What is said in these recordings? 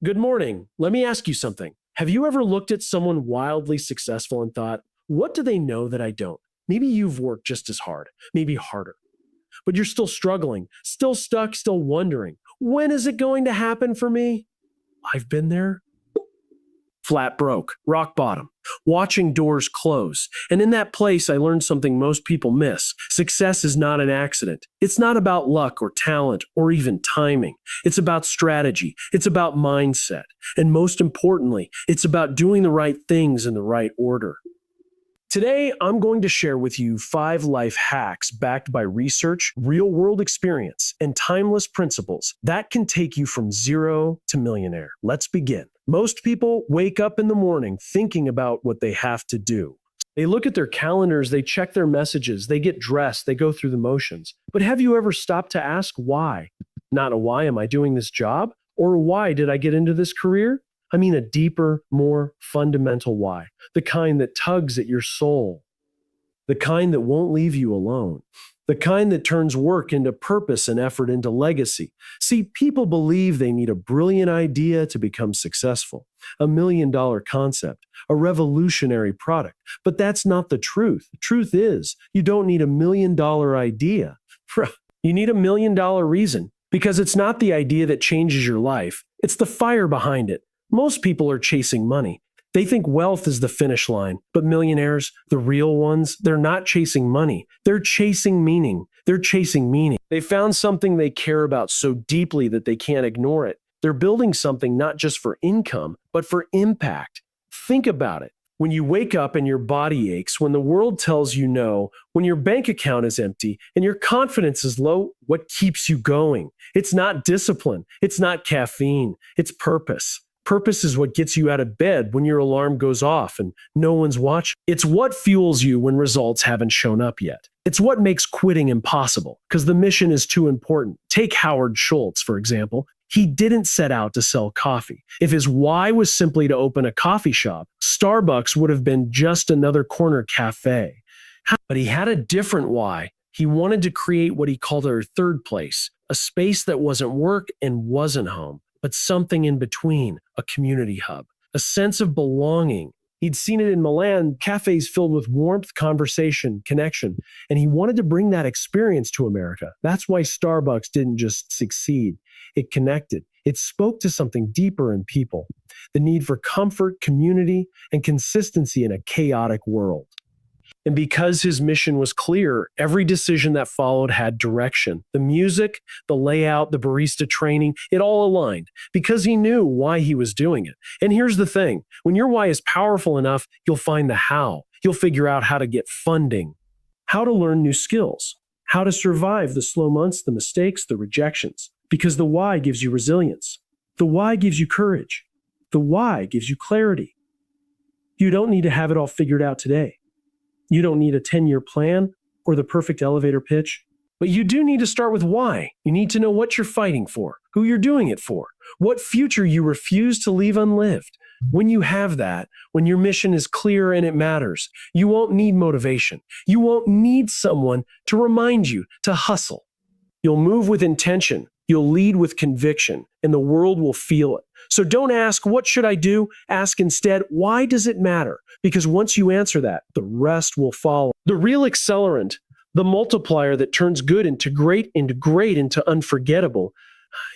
Good morning. Let me ask you something. Have you ever looked at someone wildly successful and thought, what do they know that I don't? Maybe you've worked just as hard, maybe harder, but you're still struggling, still stuck, still wondering, when is it going to happen for me? I've been there. Flat broke, rock bottom, watching doors close. And in that place, I learned something most people miss. Success is not an accident. It's not about luck or talent or even timing. It's about strategy. It's about mindset. And most importantly, it's about doing the right things in the right order. Today, I'm going to share with you 5 life hacks backed by research, real world experience, and timeless principles that can take you from zero to millionaire. Let's begin. Most people wake up in the morning thinking about what they have to do. They look at their calendars, they check their messages, they get dressed, they go through the motions. But have you ever stopped to ask why? Not a why am I doing this job? Or why did I get into this career? I mean a deeper, more fundamental why, the kind that tugs at your soul, the kind that won't leave you alone, the kind that turns work into purpose and effort into legacy. See, people believe they need a brilliant idea to become successful, a $1 million concept, a revolutionary product. But that's not the truth. The truth is, you don't need a $1 million idea. You need a $1 million reason, because it's not the idea that changes your life, it's the fire behind it. Most people are chasing money. They think wealth is the finish line, but millionaires, the real ones, they're not chasing money. They're chasing meaning. They're chasing meaning. They found something they care about so deeply that they can't ignore it. They're building something not just for income, but for impact. Think about it. When you wake up and your body aches, when the world tells you no, when your bank account is empty and your confidence is low, what keeps you going? It's not discipline. It's not caffeine. It's purpose. Purpose is what gets you out of bed when your alarm goes off and no one's watching. It's what fuels you when results haven't shown up yet. It's what makes quitting impossible because the mission is too important. Take Howard Schultz, for example. He didn't set out to sell coffee. If his why was simply to open a coffee shop, Starbucks would have been just another corner cafe. But he had a different why. He wanted to create what he called a third place, a space that wasn't work and wasn't home, but something in between, a community hub, a sense of belonging. He'd seen it in Milan, cafes filled with warmth, conversation, connection, and he wanted to bring that experience to America. That's why Starbucks didn't just succeed. It connected. It spoke to something deeper in people, the need for comfort, community, and consistency in a chaotic world. And because his mission was clear, every decision that followed had direction. The music, the layout, the barista training, it all aligned because he knew why he was doing it. And here's the thing, when your why is powerful enough, you'll find the how. You'll figure out how to get funding, how to learn new skills, how to survive the slow months, the mistakes, the rejections, because the why gives you resilience. The why gives you courage. The why gives you clarity. You don't need to have it all figured out today. You don't need a 10-year plan or the perfect elevator pitch, but you do need to start with why. You need to know what you're fighting for, who you're doing it for, what future you refuse to leave unlived. When you have that, when your mission is clear and it matters, you won't need motivation. You won't need someone to remind you to hustle. You'll move with intention. You'll lead with conviction, and the world will feel it. So don't ask, what should I do? Ask instead, why does it matter? Because once you answer that, the rest will follow. The real accelerant, the multiplier that turns good into great into unforgettable,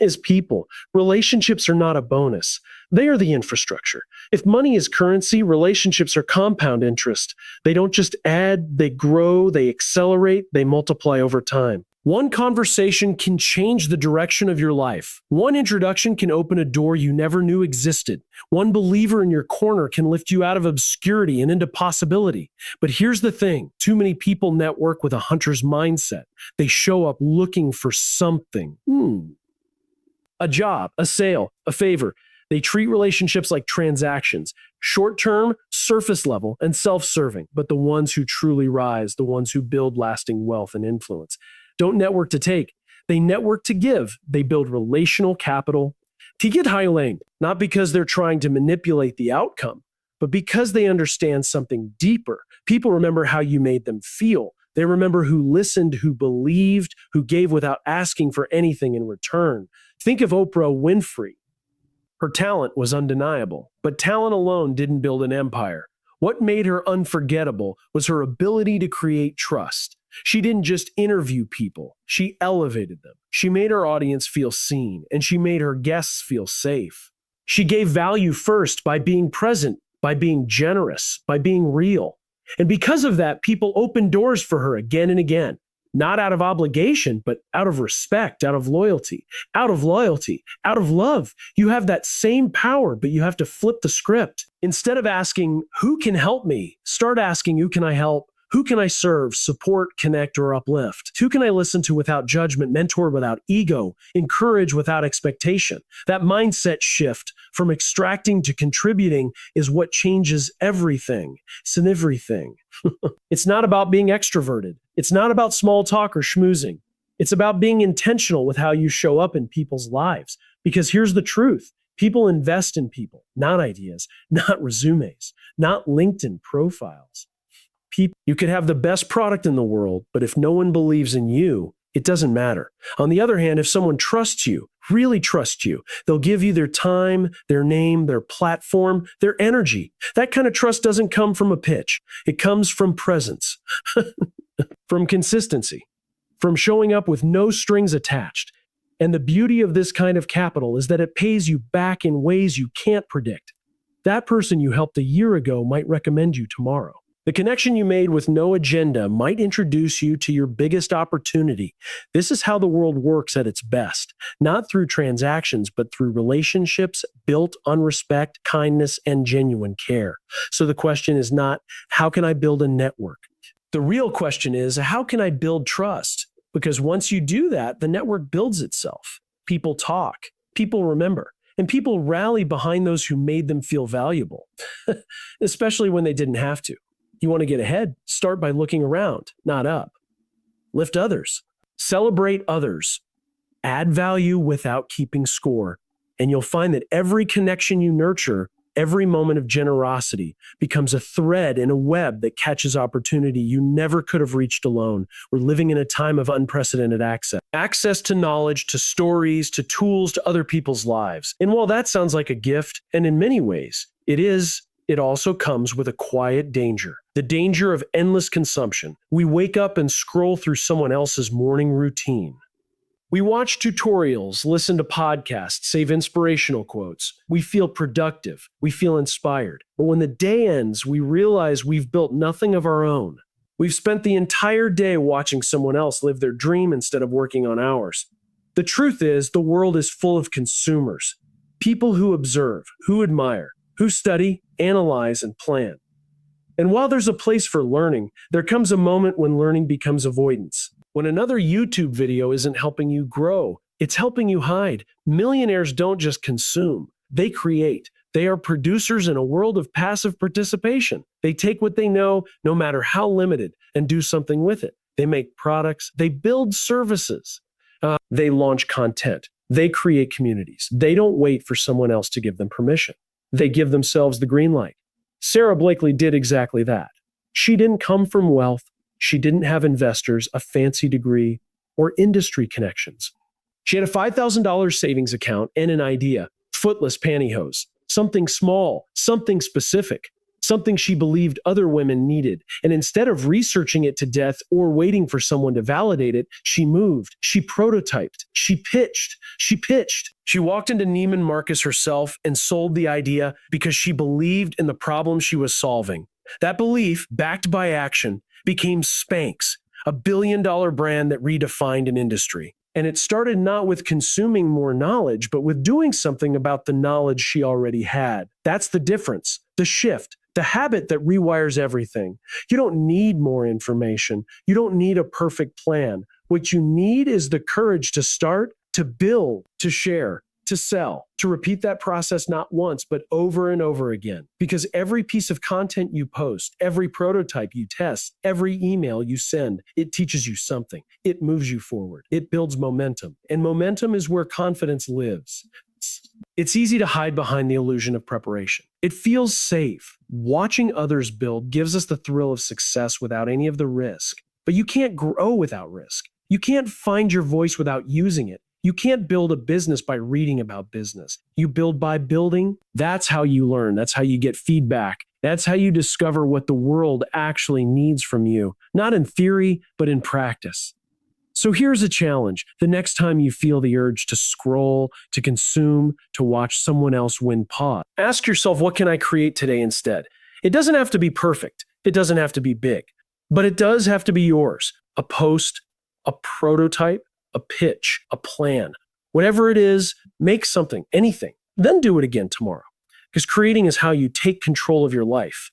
is people. Relationships are not a bonus. They are the infrastructure. If money is currency, relationships are compound interest. They don't just add, they grow, they accelerate, they multiply over time. One conversation can change the direction of your life. One introduction can open a door you never knew existed. One believer in your corner can lift you out of obscurity and into possibility. But here's the thing. Too many people network with a hunter's mindset. They show up looking for something. A job, a sale, a favor. They treat relationships like transactions. Short-term, surface level, and self-serving. But the ones who truly rise, the ones who build lasting wealth and influence, don't network to take. They network to give. They build relational capital. To get high-lane, not because they're trying to manipulate the outcome, but because they understand something deeper. People remember how you made them feel. They remember who listened, who believed, who gave without asking for anything in return. Think of Oprah Winfrey. Her talent was undeniable, but talent alone didn't build an empire. What made her unforgettable was her ability to create trust. She didn't just interview people, she elevated them. She made her audience feel seen, and she made her guests feel safe. She gave value first by being present, by being generous, by being real. And because of that, people opened doors for her again and again. Not out of obligation, but out of respect, out of loyalty, out of love. You have that same power, but you have to flip the script. Instead of asking, who can help me? Start asking, who can I help? Who can I serve, support, connect, or uplift? Who can I listen to without judgment, mentor without ego, encourage without expectation? That mindset shift from extracting to contributing is what changes everything. It's in everything. It's not about being extroverted. It's not about small talk or schmoozing. It's about being intentional with how you show up in people's lives. Because here's the truth. People invest in people, not ideas, not resumes, not LinkedIn profiles. You could have the best product in the world, but if no one believes in you, it doesn't matter. On the other hand, if someone trusts you, really trusts you, they'll give you their time, their name, their platform, their energy. That kind of trust doesn't come from a pitch. It comes from presence, from consistency, from showing up with no strings attached. And the beauty of this kind of capital is that it pays you back in ways you can't predict. That person you helped a year ago might recommend you tomorrow. The connection you made with no agenda might introduce you to your biggest opportunity. This is how the world works at its best, not through transactions, but through relationships built on respect, kindness, and genuine care. So the question is not, how can I build a network? The real question is, how can I build trust? Because once you do that, the network builds itself. People talk, people remember, and people rally behind those who made them feel valuable, especially when they didn't have to. You want to get ahead? Start by looking around, not up. Lift others. Celebrate others. Add value without keeping score. And you'll find that every connection you nurture, every moment of generosity becomes a thread in a web that catches opportunity you never could have reached alone. We're living in a time of unprecedented access. Access to knowledge, to stories, to tools, to other people's lives. And while that sounds like a gift, and in many ways it is, it also comes with a quiet danger. The danger of endless consumption. We wake up and scroll through someone else's morning routine. We watch tutorials, listen to podcasts, save inspirational quotes. We feel productive. We feel inspired. But when the day ends, we realize we've built nothing of our own. We've spent the entire day watching someone else live their dream instead of working on ours. The truth is, the world is full of consumers. People who observe, who admire, who study, analyze, and plan. And while there's a place for learning, there comes a moment when learning becomes avoidance. When another YouTube video isn't helping you grow, it's helping you hide. Millionaires don't just consume, they create. They are producers in a world of passive participation. They take what they know, no matter how limited, and do something with it. They make products, they build services, they launch content, they create communities. They don't wait for someone else to give them permission. They give themselves the green light. Sara Blakely did exactly that. She didn't come from wealth. She didn't have investors, a fancy degree, or industry connections. She had a $5,000 savings account and an idea, footless pantyhose, something small, something specific, something she believed other women needed. And instead of researching it to death or waiting for someone to validate it, she moved, she prototyped, she pitched. She walked into Neiman Marcus herself and sold the idea because she believed in the problem she was solving. That belief, backed by action, became Spanx, a billion-dollar brand that redefined an industry. And it started not with consuming more knowledge, but with doing something about the knowledge she already had. That's the difference, the shift, the habit that rewires everything. You don't need more information. You don't need a perfect plan. What you need is the courage to start, to build, to share, to sell, to repeat that process not once, but over and over again. Because every piece of content you post, every prototype you test, every email you send, it teaches you something. It moves you forward. It builds momentum. And momentum is where confidence lives. It's easy to hide behind the illusion of preparation. It feels safe. Watching others build gives us the thrill of success without any of the risk. But you can't grow without risk. You can't find your voice without using it. You can't build a business by reading about business. You build by building. That's how you learn. That's how you get feedback. That's how you discover what the world actually needs from you, not in theory, but in practice. So here's a challenge. The next time you feel the urge to scroll, to consume, to watch someone else win, pause. Ask yourself, what can I create today instead? It doesn't have to be perfect. It doesn't have to be big, but it does have to be yours. A post, a prototype, a pitch, a plan. Whatever it is, make something, anything, then do it again tomorrow. Because creating is how you take control of your life.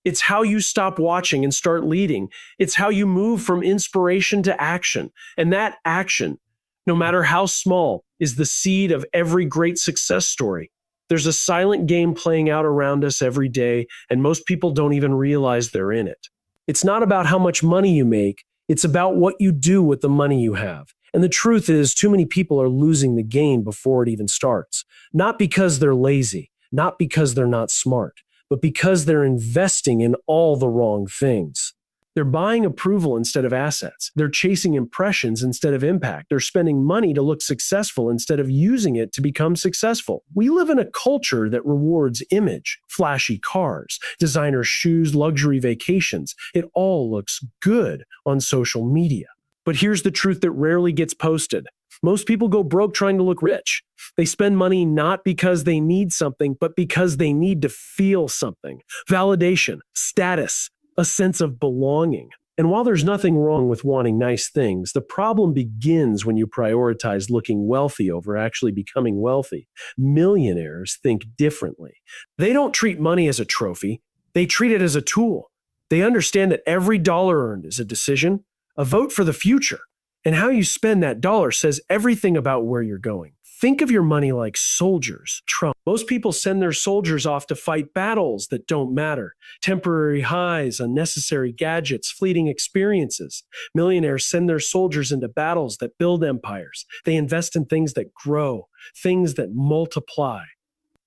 It's how you stop watching and start leading. It's how you move from inspiration to action. And that action, no matter how small, is the seed of every great success story. There's a silent game playing out around us every day, and most people don't even realize they're in it. It's not about how much money you make. It's about what you do with the money you have. And the truth is, too many people are losing the game before it even starts. Not because they're lazy, not because they're not smart, but because they're investing in all the wrong things. They're buying approval instead of assets. They're chasing impressions instead of impact. They're spending money to look successful instead of using it to become successful. We live in a culture that rewards image, flashy cars, designer shoes, luxury vacations. It all looks good on social media. But here's the truth that rarely gets posted. Most people go broke trying to look rich. They spend money not because they need something, but because they need to feel something. Validation, status, a sense of belonging. And while there's nothing wrong with wanting nice things, the problem begins when you prioritize looking wealthy over actually becoming wealthy. Millionaires think differently. They don't treat money as a trophy. They treat it as a tool. They understand that every dollar earned is a decision, a vote for the future. And how you spend that dollar says everything about where you're going. Think of your money like soldiers. Trump. Most people send their soldiers off to fight battles that don't matter. Temporary highs, unnecessary gadgets, fleeting experiences. Millionaires send their soldiers into battles that build empires. They invest in things that grow, things that multiply.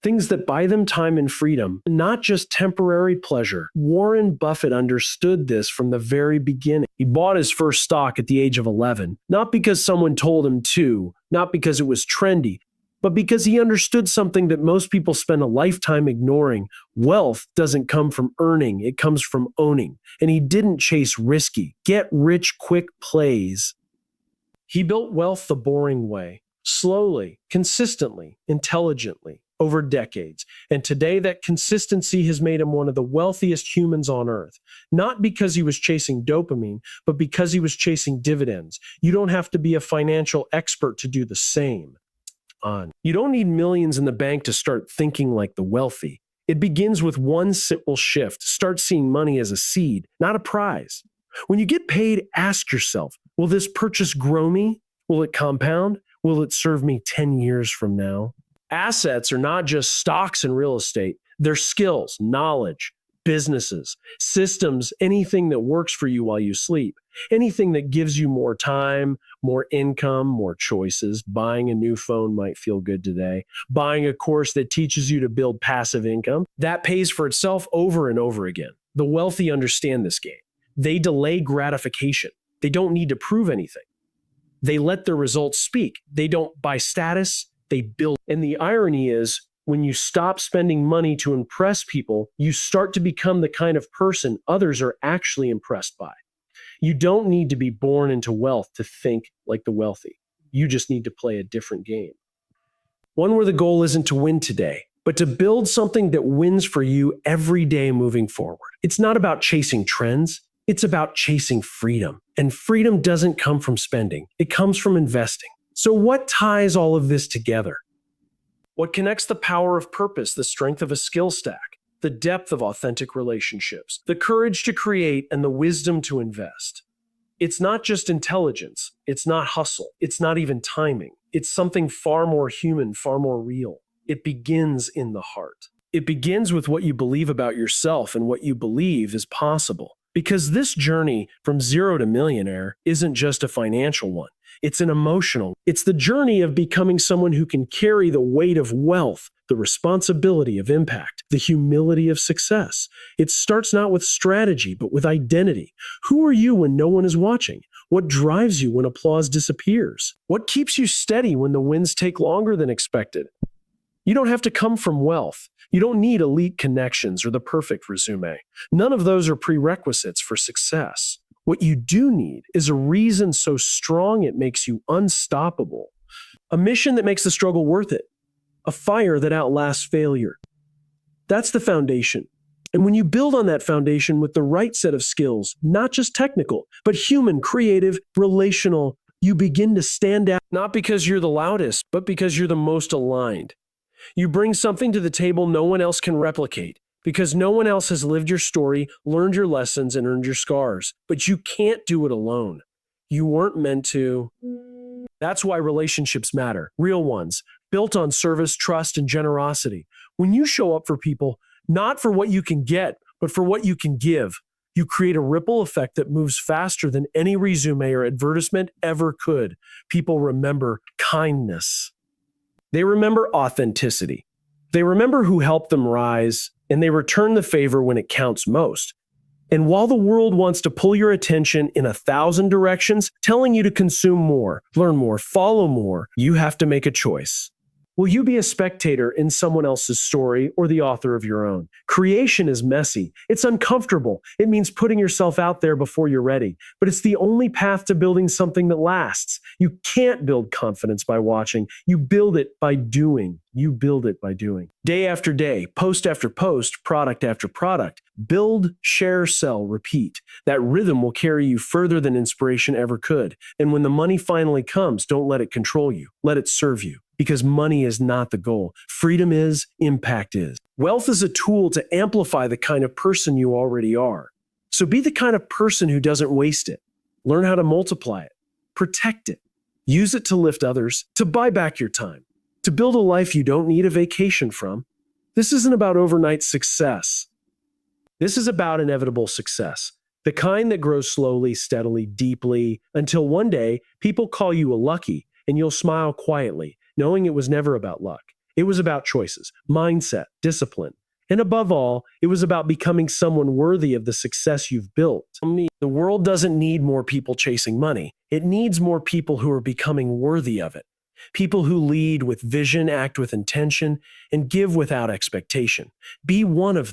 Things that buy them time and freedom, not just temporary pleasure. Warren Buffett understood this from the very beginning. He bought his first stock at the age of 11, not because someone told him to, not because it was trendy, but because he understood something that most people spend a lifetime ignoring. Wealth doesn't come from earning, it comes from owning. And he didn't chase risky, get-rich-quick plays. He built wealth the boring way, slowly, consistently, intelligently, over decades. And today that consistency has made him one of the wealthiest humans on earth. Not because he was chasing dopamine, but because he was chasing dividends. You don't have to be a financial expert to do the same. You don't need millions in the bank to start thinking like the wealthy. It begins with one simple shift. Start seeing money as a seed, not a prize. When you get paid, ask yourself, will this purchase grow me? Will it compound? Will it serve me 10 years from now? Assets are not just stocks and real estate. They're skills, knowledge, businesses, systems, anything that works for you while you sleep, anything that gives you more time, more income, more choices. Buying a new phone might feel good today. Buying a course that teaches you to build passive income, that pays for itself over and over again. The wealthy understand this game. They delay gratification. They don't need to prove anything. They let their results speak. They don't buy status. They build. And the irony is, when you stop spending money to impress people, you start to become the kind of person others are actually impressed by. You don't need to be born into wealth to think like the wealthy. You just need to play a different game. One where the goal isn't to win today, but to build something that wins for you every day moving forward. It's not about chasing trends. It's about chasing freedom. And freedom doesn't come from spending. It comes from investing. So what ties all of this together? What connects the power of purpose, the strength of a skill stack, the depth of authentic relationships, the courage to create, and the wisdom to invest? It's not just intelligence. It's not hustle. It's not even timing. It's something far more human, far more real. It begins in the heart. It begins with what you believe about yourself and what you believe is possible. Because this journey from zero to millionaire isn't just a financial one. It's an emotional. It's the journey of becoming someone who can carry the weight of wealth, the responsibility of impact, the humility of success. It starts not with strategy, but with identity. Who are you when no one is watching? What drives you when applause disappears? What keeps you steady when the wins take longer than expected? You don't have to come from wealth. You don't need elite connections or the perfect resume. None of those are prerequisites for success. What you do need is a reason so strong it makes you unstoppable. A mission that makes the struggle worth it. A fire that outlasts failure. That's the foundation. And when you build on that foundation with the right set of skills, not just technical, but human, creative, relational, you begin to stand out, not because you're the loudest, but because you're the most aligned. You bring something to the table no one else can replicate, because no one else has lived your story, learned your lessons, and earned your scars. But you can't do it alone. You weren't meant to. That's why relationships matter, real ones, built on service, trust, and generosity. When you show up for people, not for what you can get, but for what you can give, you create a ripple effect that moves faster than any resume or advertisement ever could. People remember kindness. They remember authenticity. They remember who helped them rise, and they return the favor when it counts most. And while the world wants to pull your attention in 1,000 directions, telling you to consume more, learn more, follow more, you have to make a choice. Will you be a spectator in someone else's story or the author of your own? Creation is messy. It's uncomfortable. It means putting yourself out there before you're ready. But it's the only path to building something that lasts. You can't build confidence by watching. You build it by doing. You build it by doing. Day after day, post after post, product after product. Build, share, sell, repeat. That rhythm will carry you further than inspiration ever could. And when the money finally comes, don't let it control you. Let it serve you. Because money is not the goal. Freedom is, impact is. Wealth is a tool to amplify the kind of person you already are. So be the kind of person who doesn't waste it. Learn how to multiply it. Protect it. Use it to lift others, to buy back your time, to build a life you don't need a vacation from. This isn't about overnight success. This is about inevitable success. The kind that grows slowly, steadily, deeply, until one day people call you a lucky and you'll smile quietly, knowing it was never about luck. It was about choices, mindset, discipline. And above all, it was about becoming someone worthy of the success you've built. The world doesn't need more people chasing money. It needs more people who are becoming worthy of it. People who lead with vision, act with intention, and give without expectation. Be one of them.